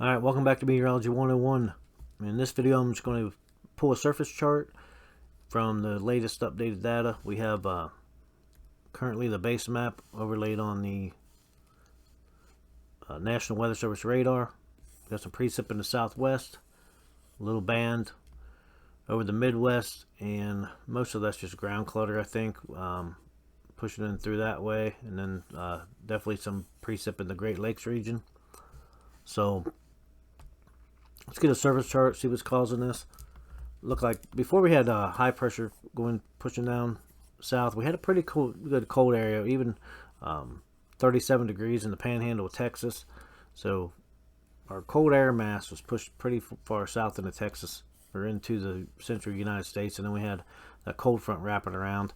Alright, welcome back to Meteorology 101. In this video I'm just going to pull a surface chart from the latest updated data. We have currently the base map overlaid on the National Weather Service radar. Got some precip in the southwest, a little band over the Midwest, and most of that's just ground clutter, I think, pushing in through that way, and then definitely some precip in the Great Lakes region. So let's get a surface chart, see what's causing this. Look like before we had high pressure pushing down south, we had a pretty good cold area, even 37 degrees in the panhandle of Texas. So our cold air mass was pushed pretty far south into Texas or into the central United States, and then we had that cold front wrapping around.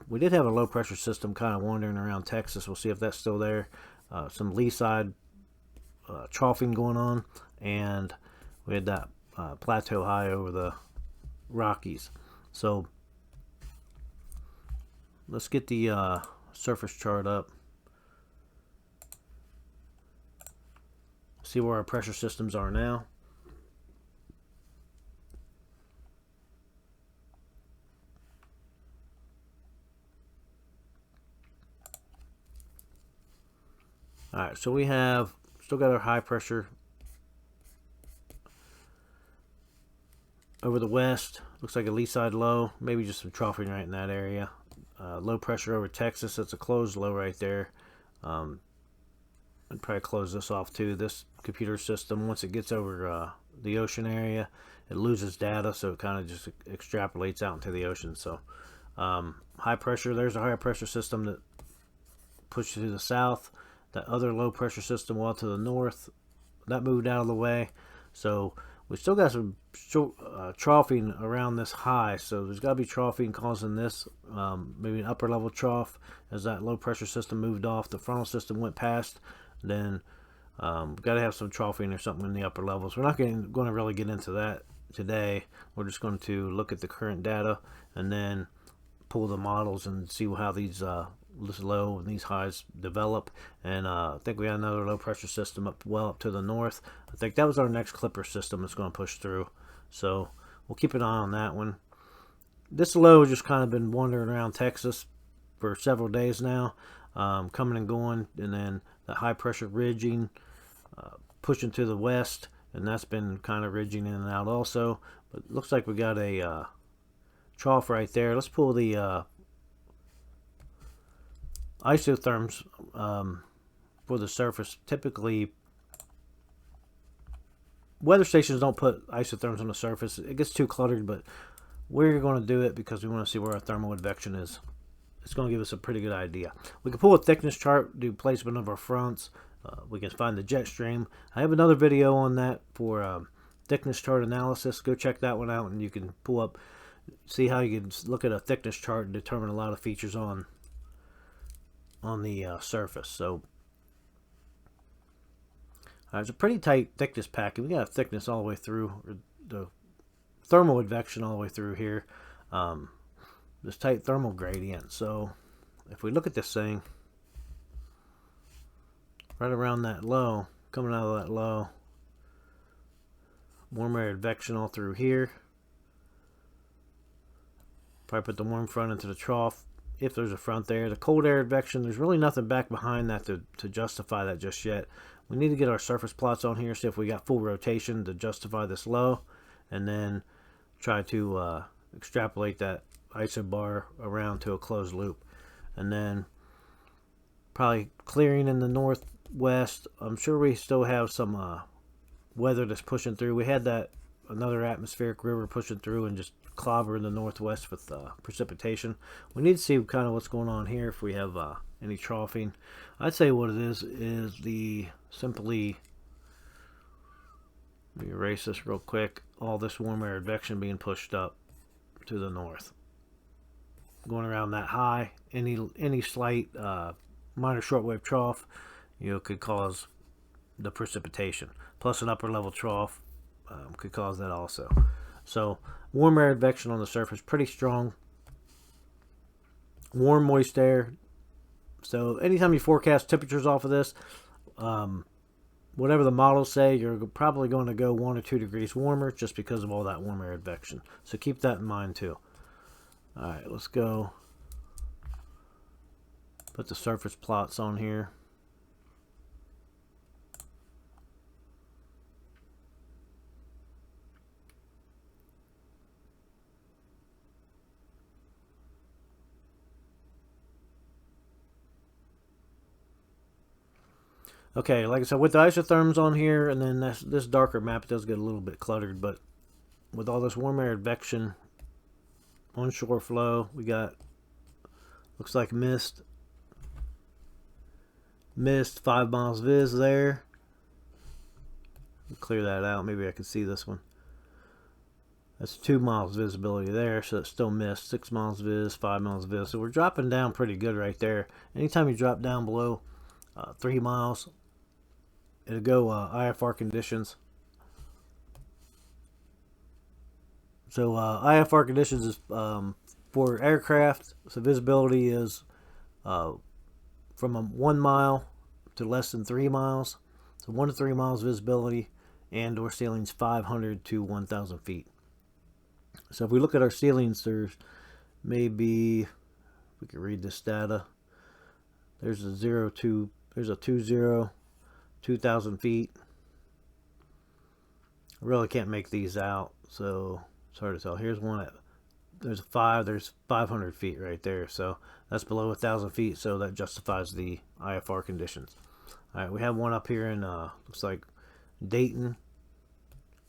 We did have a low pressure system kind of wandering around Texas. We'll see if that's still there. Some lee side troughing going on, and we had that plateau high over the Rockies. So let's get the surface chart up, see where our pressure systems are now. Alright, so we have still got our high pressure over the west. Looks like a lee side low, maybe just some troughing right in that area. Low pressure over Texas, that's a closed low right there. I'd probably close this off too. This computer system, once it gets over the ocean area, it loses data, so it kind of just extrapolates out into the ocean. So high pressure, there's a higher pressure system that pushes to the south. That other low pressure system well to the north, that moved out of the way. So we still got some troughing around this high, so there's got to be troughing causing this, maybe an upper level trough as that low pressure system moved off, the frontal system went past. Then we've got to have some troughing or something in the upper levels. We're not going to really get into that today. We're just going to look at the current data and then pull the models and see how these this low and these highs develop. And I think we got another low pressure system up to the north. I think that was our next clipper system that's going to push through, so we'll keep an eye on that one. This low has just kind of been wandering around Texas for several days now, coming and going, and then the high pressure ridging pushing to the west, and that's been kind of ridging in and out also. But it looks like we got a trough right there. Let's pull the isotherms for the surface. Typically, weather stations don't put isotherms on the surface. It gets too cluttered, but we're going to do it because we want to see where our thermal advection is. It's going to give us a pretty good idea. We can pull a thickness chart, do placement of our fronts. We can find the jet stream. I have another video on that for thickness chart analysis. Go check that one out, and you can pull up, see how you can look at a thickness chart and determine a lot of features on the surface. So it's a pretty tight thickness packet. We got a thickness all the way through, or the thermal advection all the way through here. This tight thermal gradient. So if we look at this thing right around that low, coming out of that low, warm air advection all through here. Probably put the warm front into the trough if there's a front there. The cold air advection, there's really nothing back behind that to justify that just yet. We need to get our surface plots on here, see if we got full rotation to justify this low, and then try to extrapolate that isobar around to a closed loop. And then probably clearing in the northwest. I'm sure we still have some weather that's pushing through. We had that another atmospheric river pushing through and just clobber in the northwest with precipitation. We need to see kind of what's going on here, if we have any troughing. I'd say what it is the simply, let me erase this real quick, all this warm air advection being pushed up to the north, going around that high. Any slight minor shortwave trough, could cause the precipitation, plus an upper level trough could cause that also. So warm air advection on the surface, pretty strong. Warm, moist air. So anytime you forecast temperatures off of this, whatever the models say, you're probably going to go 1 or 2 degrees warmer just because of all that warm air advection. So keep that in mind too. Alright, let's go put the surface plots on here. Okay, like I said, with the isotherms on here, and then this darker map, it does get a little bit cluttered, but with all this warm air advection, onshore flow, we got, looks like mist, 5 miles vis there. Clear that out, maybe I can see this one. That's 2 miles visibility there, so it's still mist. 6 miles vis, 5 miles vis, so we're dropping down pretty good right there. Anytime you drop down below 3 miles, it'll go IFR conditions. So IFR conditions is for aircraft. So visibility is from 1 mile to less than 3 miles. So 1 to 3 miles visibility, and or ceilings 500 to 1,000 feet. So if we look at our ceilings, there's maybe, if we can read this data, there's a 0 to, there's a 20, 2,000 feet. I really can't make these out, so it's hard to tell. Here's one at, there's a 5, there's 500 feet right there, so that's below 1,000 feet, so that justifies the IFR conditions. Alright, we have one up here in looks like Dayton,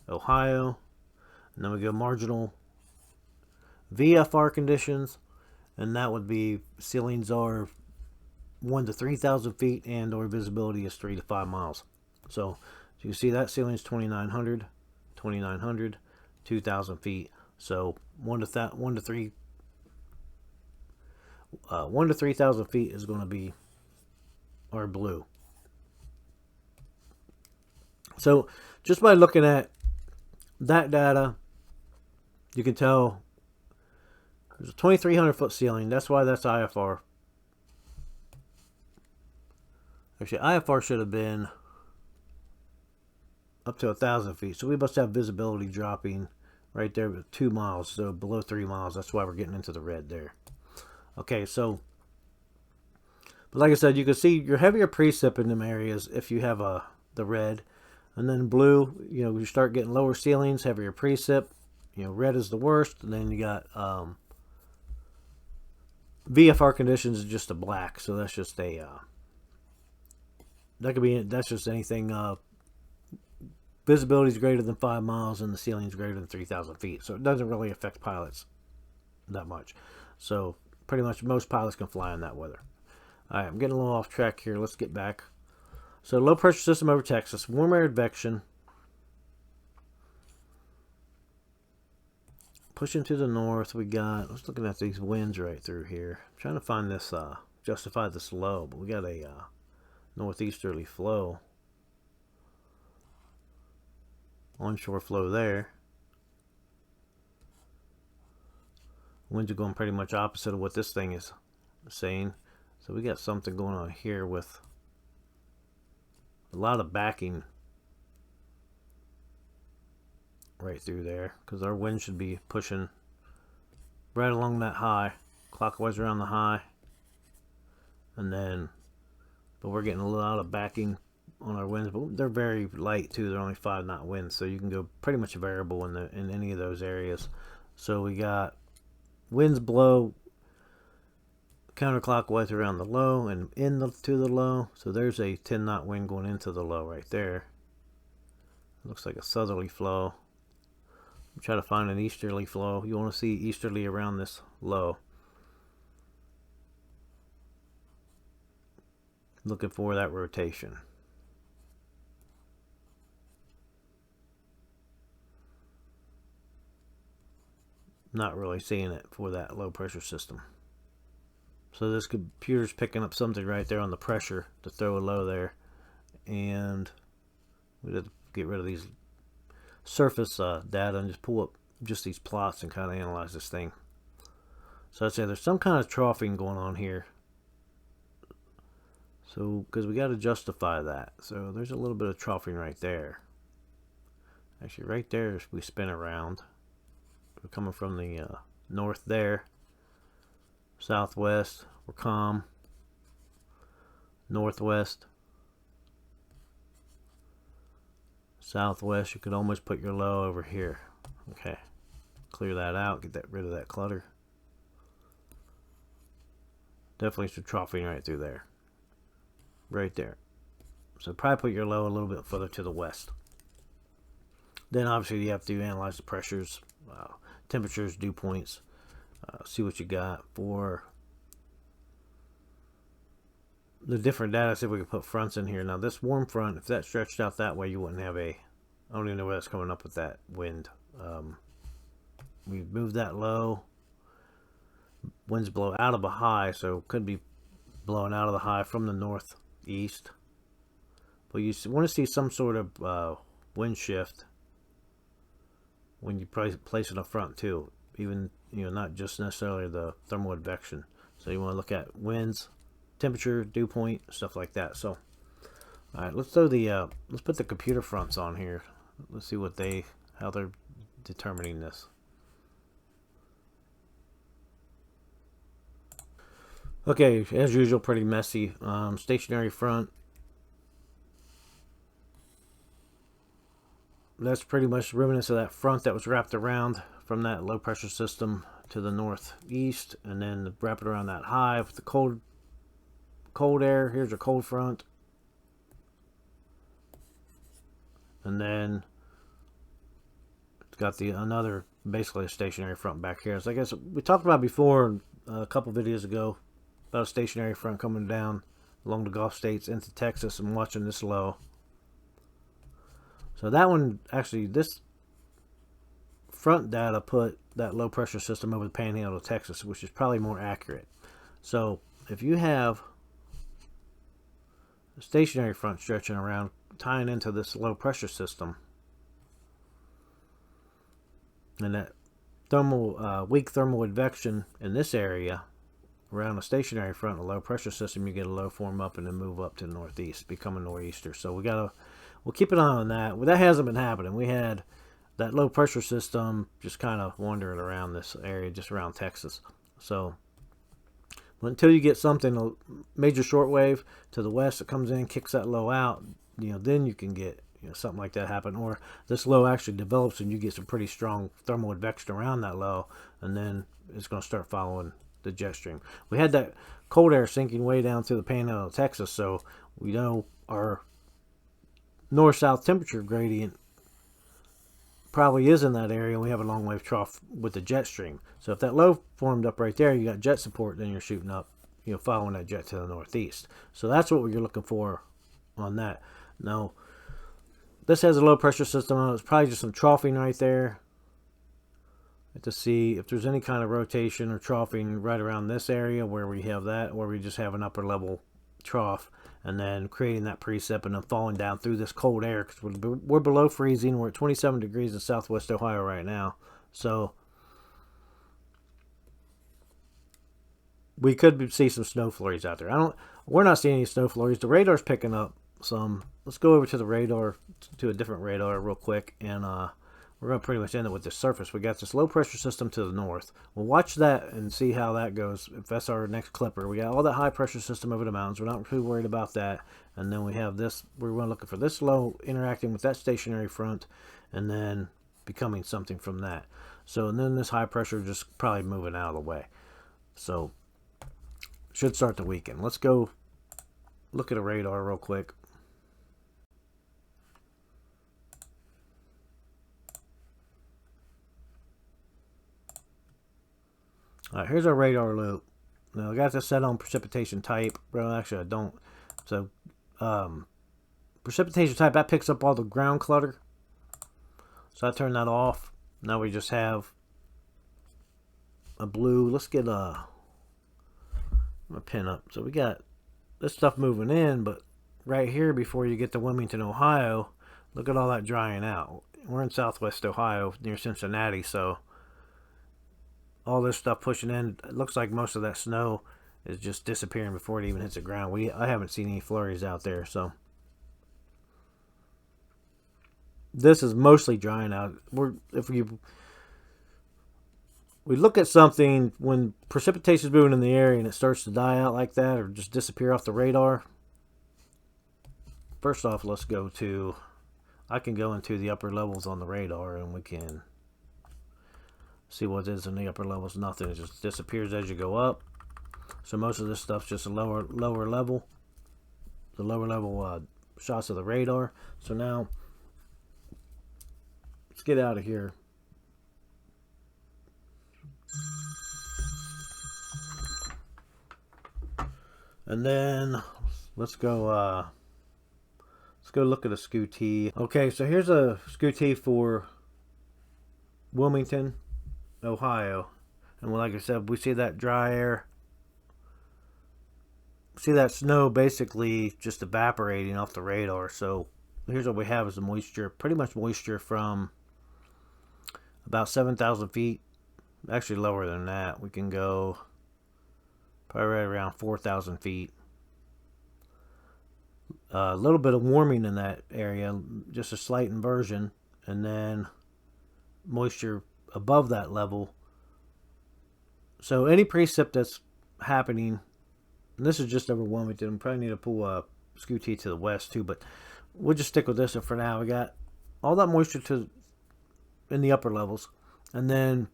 Ohio, and then we go marginal VFR conditions, and that would be ceilings are 1 to 3,000 feet, and or visibility is 3 to 5 miles. So you can see that ceiling is 2,900, 2,000 feet. So 1 to 3,000 feet is going to be our blue. So just by looking at that data, you can tell there's a 2,300 foot ceiling. That's why that's IFR. Actually, IFR should have been up to 1,000 feet. So we must have visibility dropping right there with 2 miles. So below 3 miles. That's why we're getting into the red there. Okay, so, but like I said, you can see your heavier precip in them areas if you have the red. And then blue, you know, you start getting lower ceilings, heavier precip. You know, red is the worst. And then you got VFR conditions is just a black. So that's just a that could be, that's just anything. Visibility is greater than 5 miles and the ceiling is greater than 3,000 feet. So it doesn't really affect pilots that much. So pretty much most pilots can fly in that weather. All right, I'm getting a little off track here. Let's get back. So low pressure system over Texas, warm air advection. Pushing to the north, we got, let's looking at these winds right through here. I'm trying to find this, justify this low, but we got a northeasterly flow. Onshore flow there. Winds are going pretty much opposite of what this thing is saying. So we got something going on here with a lot of backing right through there, because our wind should be pushing right along that high, clockwise around the high, and then, but we're getting a lot of backing on our winds, but they're very light too. They're only 5 knot winds, so you can go pretty much variable in any of those areas. So we got winds blow counterclockwise around the low and to the low. So there's a 10 knot wind going into the low right there. Looks like a southerly flow. Try to find an easterly flow. You want to see easterly around this low. Looking for that rotation. Not really seeing it for that low pressure system. So this computer's picking up something right there on the pressure to throw a low there. And we have to get rid of these surface data and just pull up just these plots and kind of analyze this thing. So I'd say there's some kind of troughing going on here. So, because we got to justify that. So there's a little bit of troughing right there. Actually, right there, if we spin around, we're coming from the north there. Southwest, we're calm. Northwest. Southwest, you could almost put your low over here. Okay. Clear that out, get rid of that clutter. Definitely some troughing right through there. Right there. So probably put your low a little bit further to the west. Then obviously you have to analyze the pressures, temperatures, dew points, see what you got for the different data. See if we can put fronts in here. Now this warm front, if that stretched out that way, you wouldn't have I don't even know where that's coming up with that wind. We moved that low. Winds blow out of a high, so could be blowing out of the high from the northeast. But you want to see some sort of wind shift when you place it up front too. Even not just necessarily the thermal advection. So you want to look at winds, temperature, dew point, stuff like that. So, all right, let's throw the let's put the computer fronts on here. Let's see how they're determining this. Okay, as usual, pretty messy. Stationary front. That's pretty much remnants of that front that was wrapped around from that low pressure system to the northeast, and then wrap it around that high with the cold air. Here's a cold front, and then it's got another basically a stationary front back here. So I guess we talked about before a couple videos ago about a stationary front coming down along the Gulf states into Texas and watching this low. So that one, actually, this front data put that low pressure system over the panhandle of Texas, which is probably more accurate. So if you have a stationary front stretching around, tying into this low pressure system, and that weak thermal advection in this area around a stationary front, a low pressure system, you get a low form up and then move up to the northeast, become a nor'easter. So we'll keep an eye on that. Well, that hasn't been happening. We had that low pressure system just kind of wandering around this area, just around Texas. So until you get something, a major shortwave to the west that comes in, kicks that low out, then you can get something like that happen. Or this low actually develops and you get some pretty strong thermal advection around that low, and then it's going to start following the jet stream. We had that cold air sinking way down through the panhandle of Texas, so we know our north-south temperature gradient probably is in that area. We have a long wave trough with the jet stream. So if that low formed up right there, you got jet support, then you're shooting up, following that jet to the northeast. So that's what you're looking for on that. Now, this has a low pressure system on it. It's probably just some troughing right there. To see if there's any kind of rotation or troughing right around this area where we have that, or we just have an upper level trough, and then creating that precip and then falling down through this cold air, because we're below freezing. We're at 27 degrees in southwest Ohio right now, so we could see some snow flurries out there. We're not seeing any snow flurries. The radar's picking up some. Let's go over to the radar, to a different radar real quick, and we're going to pretty much end it with the surface. We got this low pressure system to the north. We'll watch that and see how that goes. If that's our next clipper, we got all that high pressure system over the mountains. We're not too worried about that. And then we have this. We're going to look for this low interacting with that stationary front, and then becoming something from that. So, and then this high pressure just probably moving out of the way. So, should start the weekend. Let's go look at a radar real quick. Alright, here's our radar loop. Now, I got this set on precipitation type. Well, actually, I don't. So, precipitation type, that picks up all the ground clutter. So, I turn that off. Now, we just have a blue. Let's get a pin up. So, we got this stuff moving in, but right here, before you get to Wilmington, Ohio, look at all that drying out. We're in southwest Ohio, near Cincinnati, so all this stuff pushing in. It looks like most of that snow is just disappearing before it even hits the ground. I haven't seen any flurries out there, so this is mostly drying out. If we look at something when precipitation is moving in the area and it starts to die out like that or just disappear off the radar. First off, I can go into the upper levels on the radar and we can see what is in the upper levels. Nothing. It just disappears as you go up. So most of this stuff's just a lower level. The lower level shots of the radar. So now, let's get out of here. And then let's go look at a SCOOT. Okay, so here's a SCOOT for Wilmington, Ohio. And like I said, we see that dry air. See that snow basically just evaporating off the radar. So here's what we have is the moisture, pretty much moisture from about 7,000 feet. Actually lower than that. We can go probably right around 4,000 feet. A little bit of warming in that area, just a slight inversion, and then moisture above that level. So any precip that's happening, and this is just over Wilmington. We probably need to pull a SCOOT to the west too, but we'll just stick with this one for now. We got all that moisture in the upper levels, and then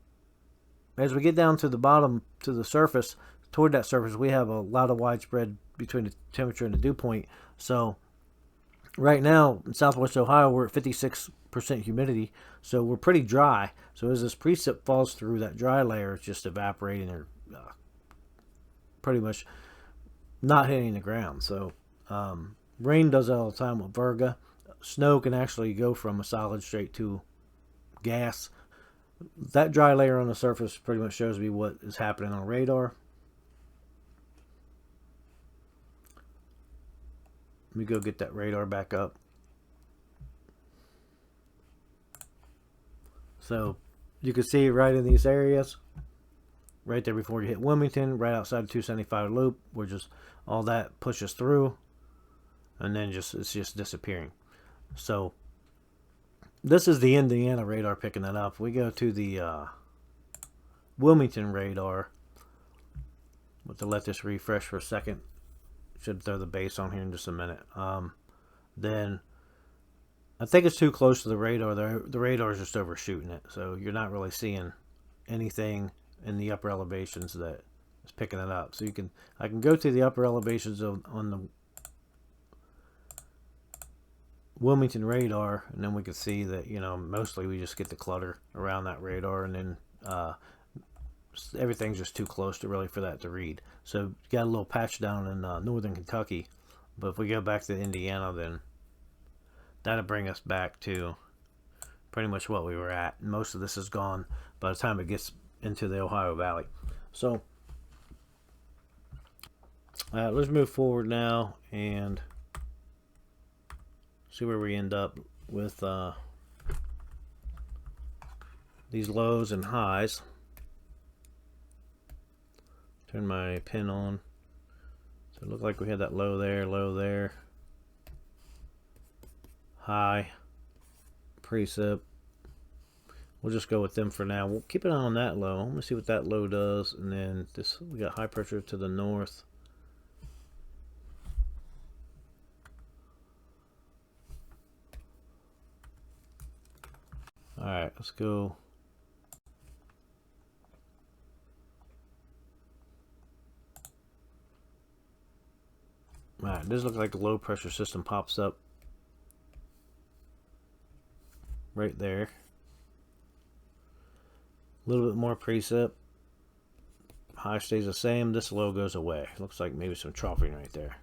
as we get down to the bottom, to the surface, toward that surface, we have a lot of widespread between the temperature and the dew point. So right now in southwest Ohio, we're at 56% humidity, so we're pretty dry. So as this precip falls through, that dry layer is just evaporating or pretty much not hitting the ground. So rain does that all the time with virga. Snow can actually go from a solid straight to gas. That dry layer on the surface pretty much shows me what is happening on radar. Let me go get that radar back up. So you can see right in these areas, right there before you hit Wilmington, right outside the 275 loop, where just all that pushes through, and then it's just disappearing. So this is the Indiana radar picking that up. We go to the Wilmington radar. We'll have to let this refresh for a second. Should throw the base on here in just a minute. Then I think it's too close to the radar. The radar is just overshooting it, so you're not really seeing anything in the upper elevations that is picking it up. So I can go to the upper elevations on the Wilmington radar, and then we can see that mostly we just get the clutter around that radar, and then everything's just too close for that to read. So you got a little patch down in northern Kentucky, but if we go back to Indiana, then that'll bring us back to pretty much what we were at. Most of this is gone by the time it gets into the Ohio Valley. So let's move forward now and see where we end up with these lows and highs. Turn my pin on. So it looked like we had that low there, high, precip. We'll just go with them for now. We'll keep an eye on that low. I'm gonna see what that low does, and then we got high pressure to the north. All right, let's go. Alright, this looks like the low pressure system pops up right there. A little bit more precip. High stays the same. This low goes away. Looks like maybe some troughing right there.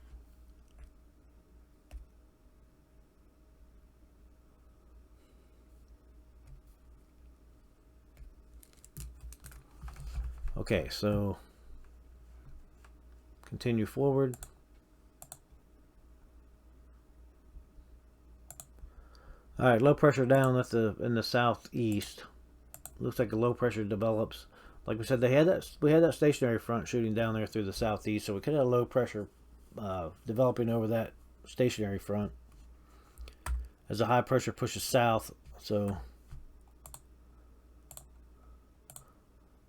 Okay, so continue forward. All right, low pressure down in the southeast. Looks like a low pressure develops like we said, we had that stationary front shooting down there through the southeast, so we could have low pressure developing over that stationary front as the high pressure pushes south. So,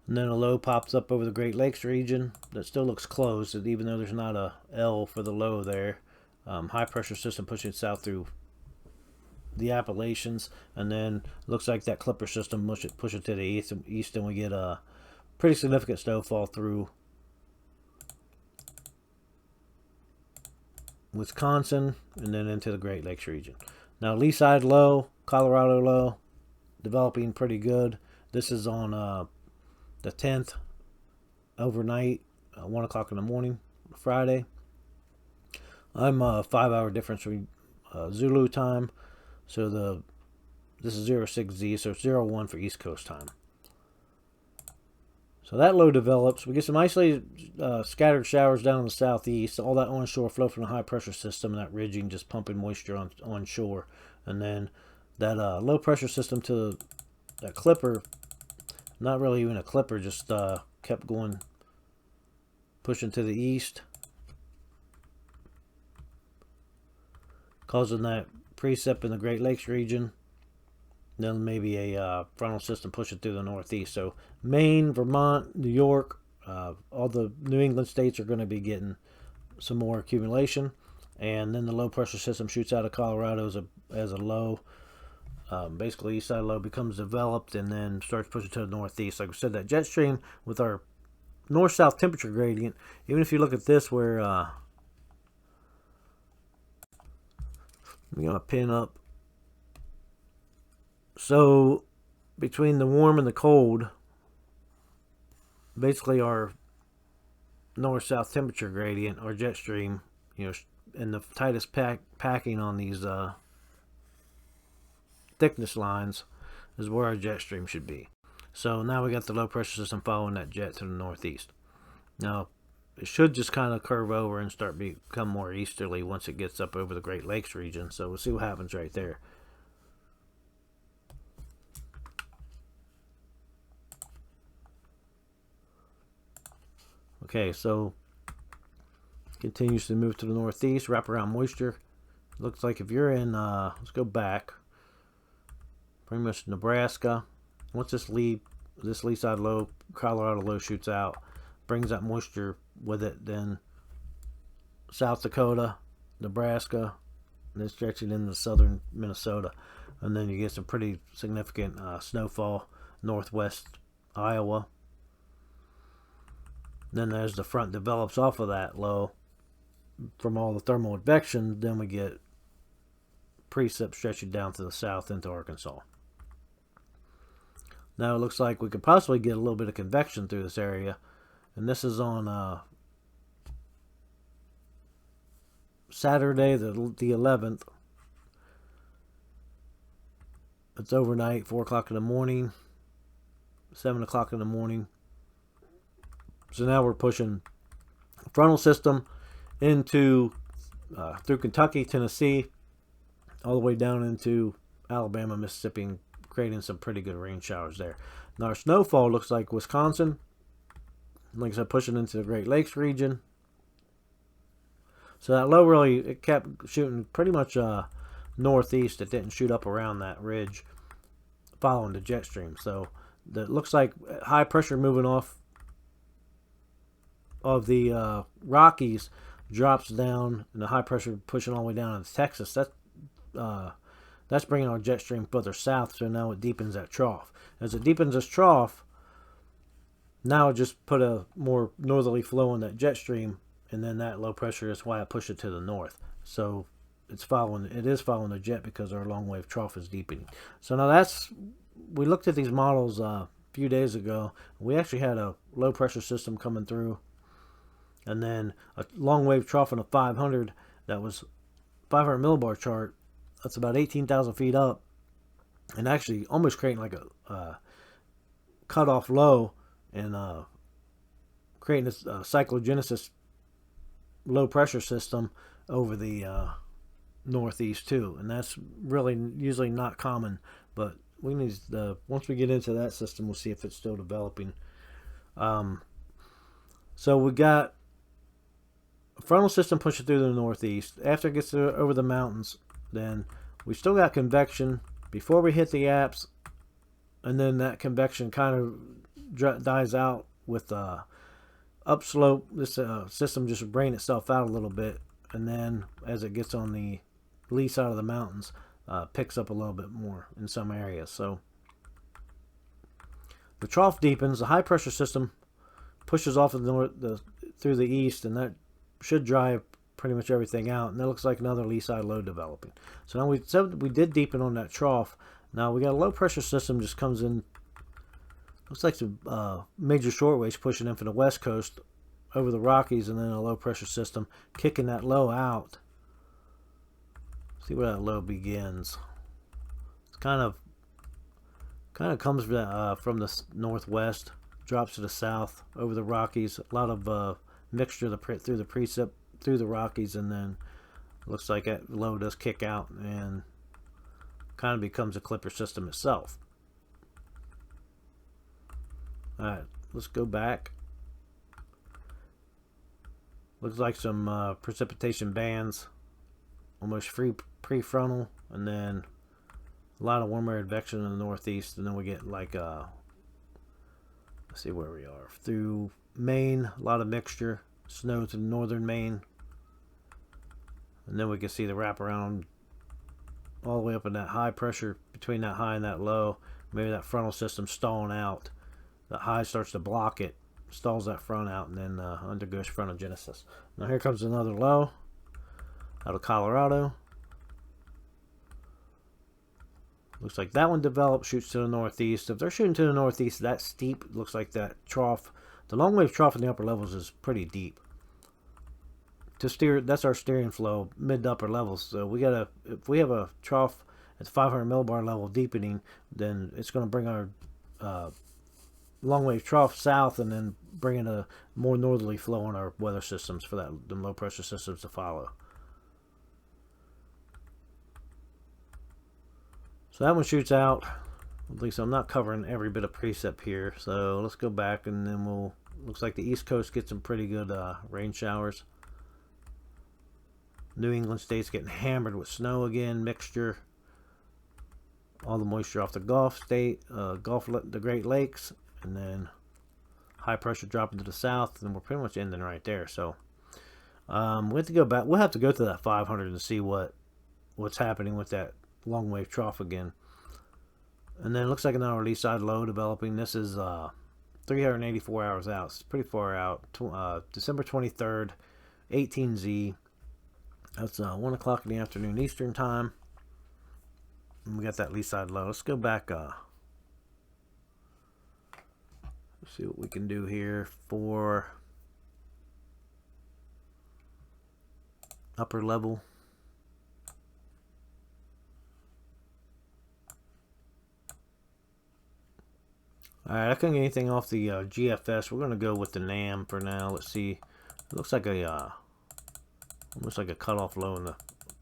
and then a low pops up over the Great Lakes region that still looks closed, even though there's not a L for the low there. High pressure system pushing south through the Appalachians, and then looks like that clipper system push it to the east, and we get a pretty significant snowfall through Wisconsin and then into the Great Lakes region. Now lee side low, Colorado low, developing pretty good. This is on the 10th overnight, 1 o'clock in the morning, Friday. I'm 5 hour difference from Zulu time, so this is 06Z, so it's 01 for East Coast time. So that low develops. We get some isolated scattered showers down in the southeast. All that onshore flow from the high pressure system, and that ridging just pumping moisture onshore. And then that low pressure system to that clipper, not really even a clipper, just kept going, pushing to the east, causing that precip in the Great Lakes region. Then maybe a frontal system pushing through the northeast. So Maine, Vermont, New York, all the New England states are going to be getting some more accumulation. And then the low pressure system shoots out of Colorado as a low. Basically, east side low becomes developed and then starts pushing to the northeast. Like I said, that jet stream with our north-south temperature gradient, even if you look at this where I'm going to pin up. So between the warm and the cold, basically our north-south temperature gradient, our jet stream, and the tightest packing on these thickness lines is where our jet stream should be. So now we got the low pressure system following that jet to the northeast. Now it should just kind of curve over and start become more easterly once it gets up over the Great Lakes region. So we'll see what happens right there. Okay, so continues to move to the northeast, wrap around moisture. Looks like if you're in, let's go back, pretty much Nebraska. Once this lee side low, Colorado low shoots out, brings that moisture with it, then South Dakota, Nebraska, and then stretching into southern Minnesota. And then you get some pretty significant snowfall, northwest Iowa. Then as the front develops off of that low, from all the thermal advection, then we get precip stretching down to the south into Arkansas. Now it looks like we could possibly get a little bit of convection through this area, and this is on Saturday the 11th. It's overnight, 4 o'clock in the morning, 7 o'clock in the morning. So now we're pushing frontal system into through Kentucky, Tennessee, all the way down into Alabama, Mississippi, and creating some pretty good rain showers there. Now our snowfall looks like Wisconsin, like I said, pushing into the Great Lakes region. So that low really, it kept shooting pretty much northeast. It didn't shoot up around that ridge following the jet stream. So that looks like high pressure moving off of the Rockies drops down, and the high pressure pushing all the way down into Texas. That's bringing our jet stream further south, so now it deepens that trough. As it deepens this trough, now it just put a more northerly flow on that jet stream, and then that low pressure is why I push it to the north. So it is following the jet because our long wave trough is deepening. So now we looked at these models a few days ago. We actually had a low pressure system coming through, and then a long wave trough in a 500 that was 500 millibar chart. That's about 18,000 feet up, and actually almost creating like a cutoff low and creating this cyclogenesis low pressure system over the northeast too. And that's really usually not common, but we need once we get into that system, we'll see if it's still developing. So we got a frontal system pushing through the northeast. After it gets over the mountains, then we still got convection before we hit the apps, and then that convection kind of dies out with upslope. This system just brain itself out a little bit, and then as it gets on the lee side of the mountains, picks up a little bit more in some areas. So the trough deepens. The high pressure system pushes off of the north, through the east, and that should dry pretty much everything out. And that looks like another lee side low developing. So now we said we did deepen on that trough. Now we got a low pressure system just comes in. Looks like the major shortwaves pushing in from the west coast over the Rockies, and then a low pressure system kicking that low out. See where that low begins. It's kind of comes from the northwest, drops to the south over the Rockies. A lot of mixture through the precip through the Rockies, and then looks like that low does kick out and kind of becomes a clipper system itself. Alright, let's go back. Looks like some precipitation bands, almost free prefrontal, and then a lot of warm air advection in the northeast, and then we get like let's see where we are. Through Maine, a lot of mixture, snow to northern Maine, and then we can see the wraparound all the way up in that high pressure between that high and that low. Maybe that frontal system stalling out. The high starts to block it, stalls that front out, and then undergoes frontogenesis. Now here comes another low out of Colorado. Looks like that one develops, shoots to the northeast. If they're shooting to the northeast, that steep, looks like that trough. The long wave trough in the upper levels is pretty deep. To steer, that's our steering flow, mid to upper levels. So we gotta, if we have a trough at 500 millibar level deepening, then it's going to bring our long wave trough south, and then bring in a more northerly flow on our weather systems for the low pressure systems to follow. So that one shoots out. At least I'm not covering every bit of precip here. So let's go back, and then we'll. Looks like the East Coast gets some pretty good rain showers. New England states getting hammered with snow again, mixture. All the moisture off the Gulf state, the Great Lakes, and then high pressure dropping to the south, and we're pretty much ending right there. So we have to go back. We'll have to go to that 500 and see what's happening with that long wave trough again. And then it looks like another lee side low developing. This is 384 hours out. It's pretty far out. December 23rd, 18Z. That's 1 o'clock in the afternoon Eastern time. And we got that lee side low. Let's go back. Let's see what we can do here for upper level. Alright, I couldn't get anything off the GFS. We're going to go with the NAM for now. Let's see. It looks like a almost like a cutoff low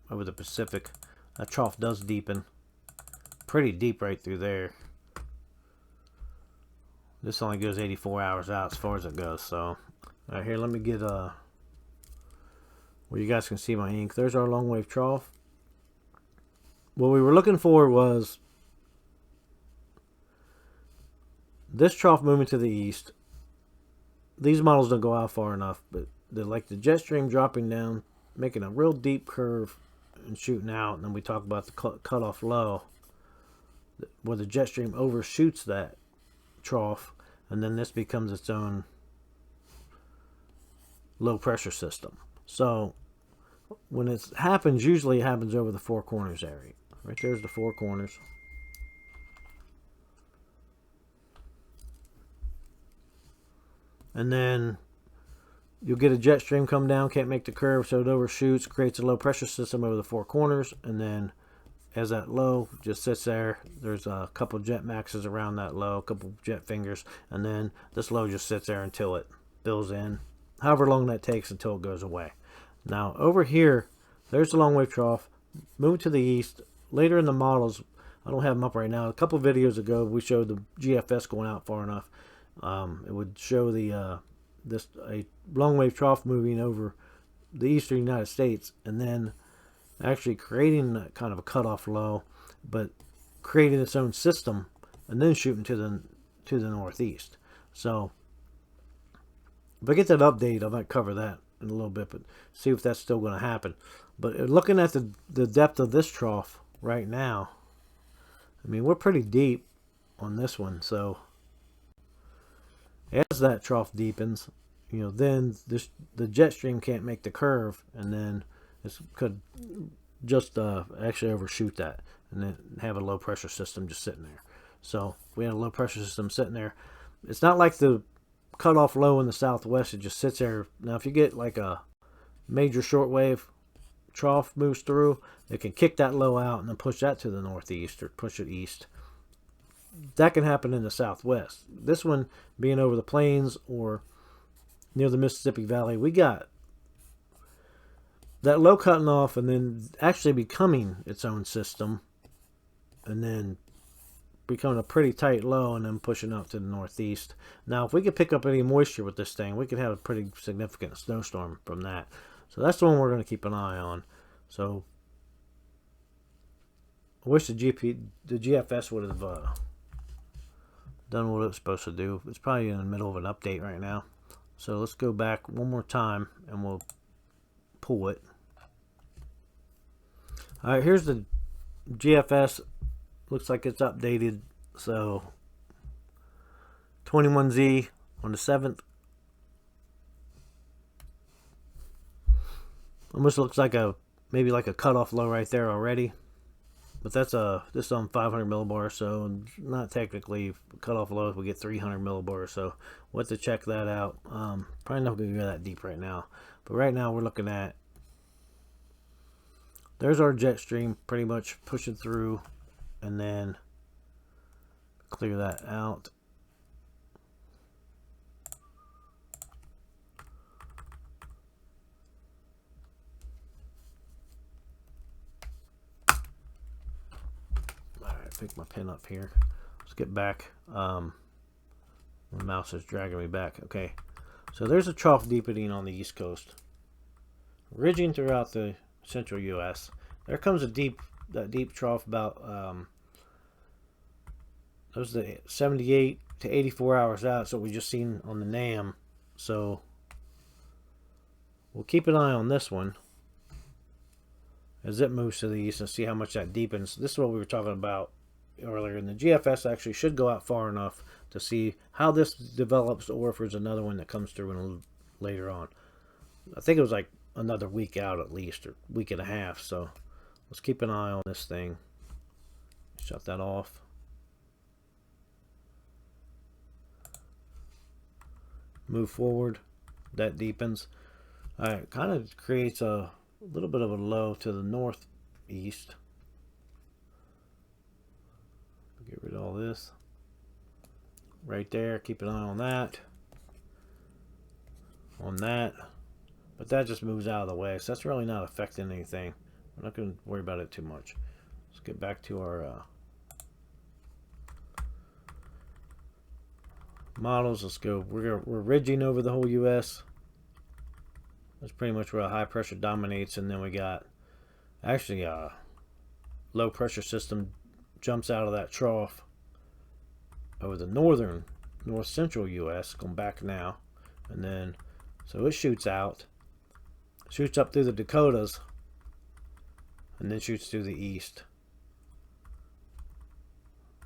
over the Pacific. That trough does deepen. Pretty deep right through there. This only goes 84 hours out as far as it goes. So, alright, here, let me get where you guys can see my ink. There's our long wave trough. What we were looking for was this trough moving to the east. These models don't go out far enough, but they're like the jet stream dropping down, making a real deep curve and shooting out. And then we talk about the cutoff low, where the jet stream overshoots that trough, and then this becomes its own low pressure system. So when it happens, usually it happens over the Four Corners area. Right there's the Four Corners. And then you'll get a jet stream come down, can't make the curve, so it overshoots, creates a low pressure system over the Four Corners, and then as that low just sits there, there's a couple jet maxes around that low, a couple jet fingers, and then this low just sits there until it builds in, however long that takes until it goes away. Now over here, there's the long wave trough, move to the east. Later in the models, I don't have them up right now, a couple videos ago we showed the GFS going out far enough. it would show the a long wave trough moving over the eastern United States, and then actually creating kind of a cutoff low, but creating its own system, and then shooting to the northeast. So if I get that update, I might cover that in a little bit, but see if that's still going to happen. But looking at the depth of this trough right now, I mean, we're pretty deep on this one. So as that trough deepens, you know, then the jet stream can't make the curve, and then it could just actually overshoot that, and then have a low pressure system just sitting there. So if we had a low pressure system sitting there, it's not like the cutoff low in the southwest. It just sits there. Now, if you get like a major shortwave trough moves through, it can kick that low out and then push that to the northeast or push it east. That can happen in the southwest. This one being over the plains or near the Mississippi Valley, we got that low cutting off and then actually becoming its own system, and then becoming a pretty tight low and then pushing up to the northeast. Now, if we could pick up any moisture with this thing, we could have a pretty significant snowstorm from that. So that's the one we're going to keep an eye on. So I wish the GFS would have done what it was supposed to do. It's probably in the middle of an update right now. So let's go back one more time and we'll pull it. All right, here's the GFS. Looks like it's updated. So 21Z on the 7th. Almost looks like maybe like a cutoff low right there already. But that's this on 500 millibars, so not technically cutoff low if we get 300 millibars. So we'll have to check that out. Probably not going to go that deep right now. But right now we're looking at, there's our jet stream pretty much pushing through, and then clear that out. Pick my pen up here. Let's get back. The mouse is dragging me back. Okay, so there's a trough deepening on the east coast, ridging throughout the central U.S. There comes that deep trough about those the 78 to 84 hours out. So we just seen on the NAM. So we'll keep an eye on this one as it moves to the east and see how much that deepens. This is what we were talking about earlier, and the GFS actually should go out far enough to see how this develops, or if there's another one that comes through later on. I think it was like another week out at least, or week and a half. So let's keep an eye on this thing. Shut that off. Move forward. That deepens. It kind of creates a little bit of a low to the northeast. Get rid of all this right there. Keep an eye on that. On that. But that just moves out of the way, so that's really not affecting anything. We're not going to worry about it too much. Let's get back to our models. Let's go. We're ridging over the whole U.S. That's pretty much where a high pressure dominates, and then we got actually a low pressure system jumps out of that trough over the north central U.S. going back now, and then so it shoots up through the Dakotas, and then shoots through the east.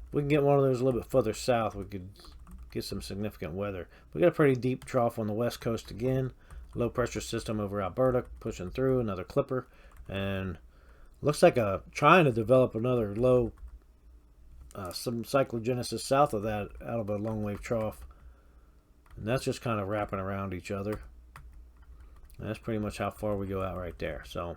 If we can get one of those a little bit further south, we could get some significant weather. We got a pretty deep trough on the west coast again. Low pressure system over Alberta pushing through, another clipper, and looks like trying to develop another low, some cyclogenesis south of that out of a long wave trough, and that's just kind of wrapping around each other. And that's pretty much how far we go out right there. So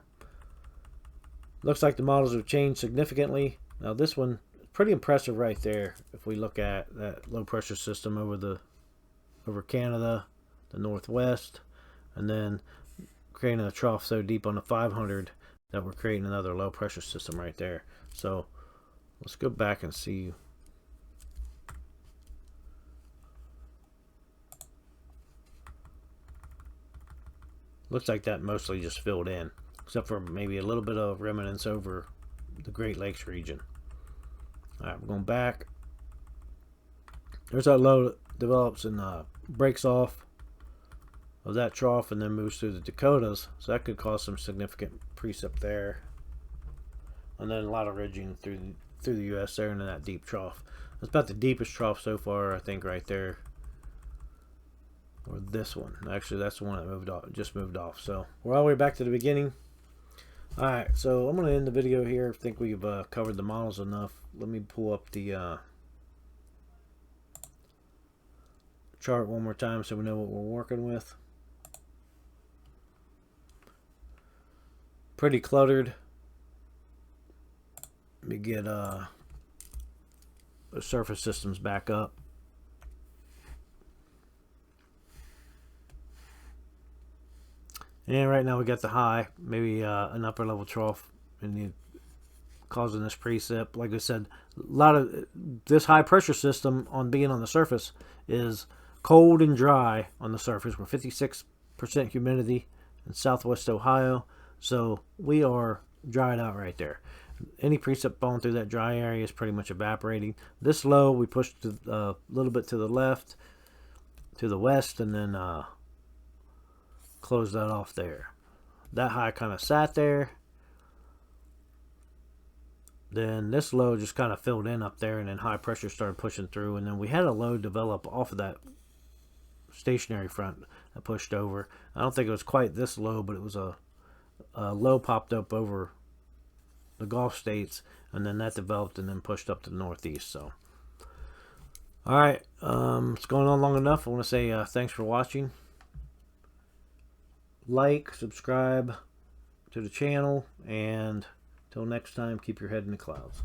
looks like the models have changed significantly. Now this one is pretty impressive right there. If we look at that low pressure system over Canada, the northwest, and then creating a trough so deep on the 500 that we're creating another low pressure system right there. So let's go back and see. Looks like that mostly just filled in, except for maybe a little bit of remnants over the Great Lakes region. Alright, we're going back. There's that low that develops and breaks off of that trough and then moves through the Dakotas, so that could cause some significant precip there. And then a lot of ridging through the U.S. there into that deep trough. It's about the deepest trough so far, I think, right there. Or this one. Actually, that's the one that moved off, just moved off. So we're all the way back to the beginning. Alright, so I'm going to end the video here. I think we've covered the models enough. Let me pull up the chart one more time so we know what we're working with. Pretty cluttered. Let me get the surface systems back up. And right now we got the high, maybe an upper level trough, and causing this precip. Like I said, a lot of this high pressure system on being on the surface is cold and dry on the surface. We're 56% humidity in southwest Ohio, so we are dried out right there. Any precip falling through that dry area is pretty much evaporating. This low we pushed a little bit to the left, to the west, and then close that off there. That high kind of sat there. Then this low just kind of filled in up there, and then high pressure started pushing through, and then we had a low develop off of that stationary front that pushed over. I don't think it was quite this low, but it was a low popped up over the Gulf states, and then that developed and then pushed up to the northeast. So alright, it's going on long enough. I want to say thanks for watching. Like, subscribe to the channel, and till next time, keep your head in the clouds.